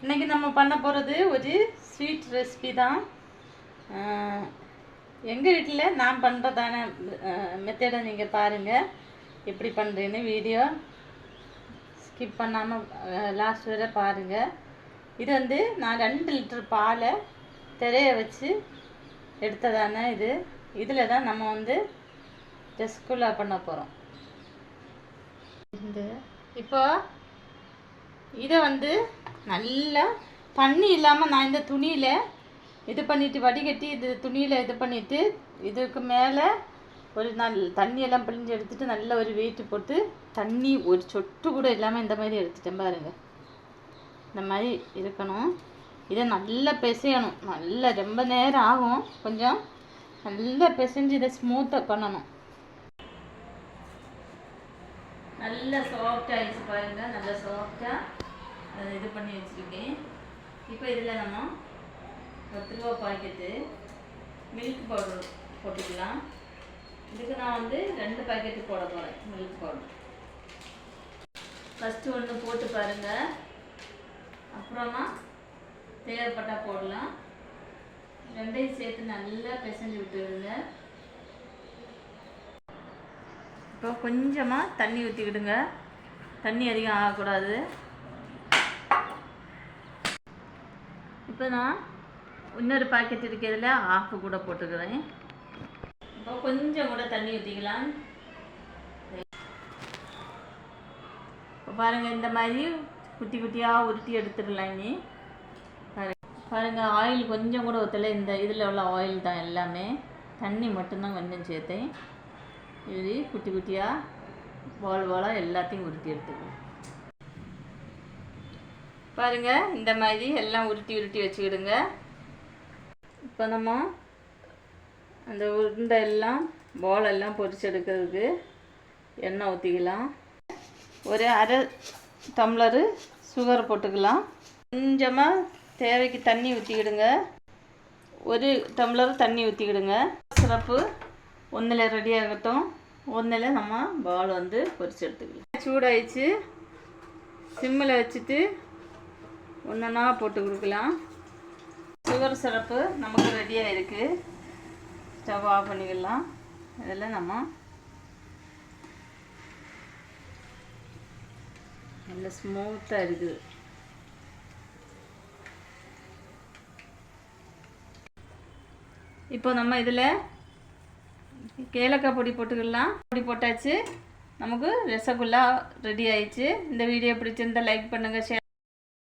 இன்றைக்கி நம்ம பண்ண போகிறது ஒரு ஸ்வீட் ரெசிபி தான். எங்கள் வீட்டில் நான் பண்ணுறதான மெத்தடை நீங்கள் பாருங்கள் எப்படி பண்ணுறேன்னு. வீடியோ ஸ்கிப் பண்ணாமல் லாஸ்ட் வரை பாருங்கள். இது வந்து நான் 2 லிட்டர் பாலை திரைய வச்சு எடுத்ததானே இதில் தான் நம்ம வந்து ரசகுல்லா பண்ண போகிறோம். இப்போ இதை வந்து நல்லா தண்ணி இல்லாமல் நான் இந்த துணியில் இது பண்ணிவிட்டு வடிகட்டி இது துணியில் இது பண்ணிவிட்டு இதுக்கு மேலே ஒரு தண்ணியெல்லாம் பிழிஞ்சு எடுத்துகிட்டு நல்ல ஒரு வெயிட்டு போட்டு தண்ணி ஒரு சொட்டு கூட இல்லாமல் இந்த மாதிரி எடுத்துட்டேன் பாருங்கள். இந்த மாதிரி இருக்கணும். இதை நல்லா பிசையணும். நல்லா ரொம்ப நேரம் ஆகும், கொஞ்சம் நல்லா பிசைஞ்சு இதை ஸ்மூத்தாக பண்ணணும். நல்லா சாஃப்டாக ஆகிடுச்சு பாருங்கள். நல்லா சாஃப்டாக அதை இது பண்ணி வச்சுருக்கேன். இப்போ இதில் நம்ம 10 ரூபா பாக்கெட்டு மில்க் பவுடர் போட்டுக்கலாம். இதுக்கு நான் வந்து 2 பாக்கெட்டு போட போகிறேன் மில்க் பவுடர். ஃபஸ்ட்டு ஒன்று போட்டு பாருங்கள், அப்புறமா தேவைப்பட்டால் போடலாம். 2ஐயும் சேர்த்து நல்லா பிசைஞ்சு விட்டுடுங்க. இப்போ கொஞ்சமாக தண்ணி ஊற்றிக்கிடுங்க. தண்ணி அதிகம் ஆகக்கூடாது. இப்போ நான் இன்னொரு பாக்கெட் இருக்கிறதுல ½ கூட போட்டுக்கிறேன். இப்போ கொஞ்சம் கூட தண்ணி ஊற்றிக்கலாம். இப்போ பாருங்கள், இந்த மாதிரி குட்டி குட்டியாக உருட்டி எடுத்துடலாம். இனி பாருங்கள், ஆயில் கொஞ்சம் கூட ஊற்றலை. இந்த இதில் உள்ள ஆயில் தான் எல்லாமே, தண்ணி மட்டும்தான் கொஞ்சம் சேர்த்தேன். இது குட்டி குட்டியாக பாலாக எல்லாத்தையும் உருட்டி எடுத்துக்கணும். பாருங்கள், இந்த மாதிரி எல்லாம் உருட்டி வச்சுக்கிடுங்க. இப்போ நம்ம அந்த உருண்டை எல்லாம் பாலெல்லாம் பொரிச்சு எடுக்கிறதுக்கு எண்ணெய் ஊற்றிக்கலாம். ஒரு ½ டம்ளரு சுகர் போட்டுக்கலாம். கொஞ்சமாக தேவைக்கு தண்ணி ஊற்றிக்கிடுங்க. 1 டம்ளர் தண்ணி ஊற்றிக்கிடுங்க. சிறப்பு 1ல் ரெடி ஆகட்டும். 1ல் நம்ம பால் வந்து பொரிச்சு எடுத்துக்கலாம். சூடாயிடுச்சு, சிம்மில் வச்சுட்டு ஒன்றா போட்டு கொடுக்கலாம். சுகர் சிரப்பு நமக்கு ரெடியாக இருக்குது. ஸ்டவ் ஆஃப் பண்ணிக்கலாம். இதில் நம்ம நல்ல ஸ்மூத்தாக இருக்குது. இப்போ நம்ம இதில் ஏலக்காய் பொடி போட்டுக்கலாம். பொடி போட்டாச்சு, நமக்கு ரசகுல்லா ரெடி ஆயிடுச்சு. இந்த வீடியோ பிடிச்சிருந்தால் லைக் பண்ணுங்கள், ஷேர்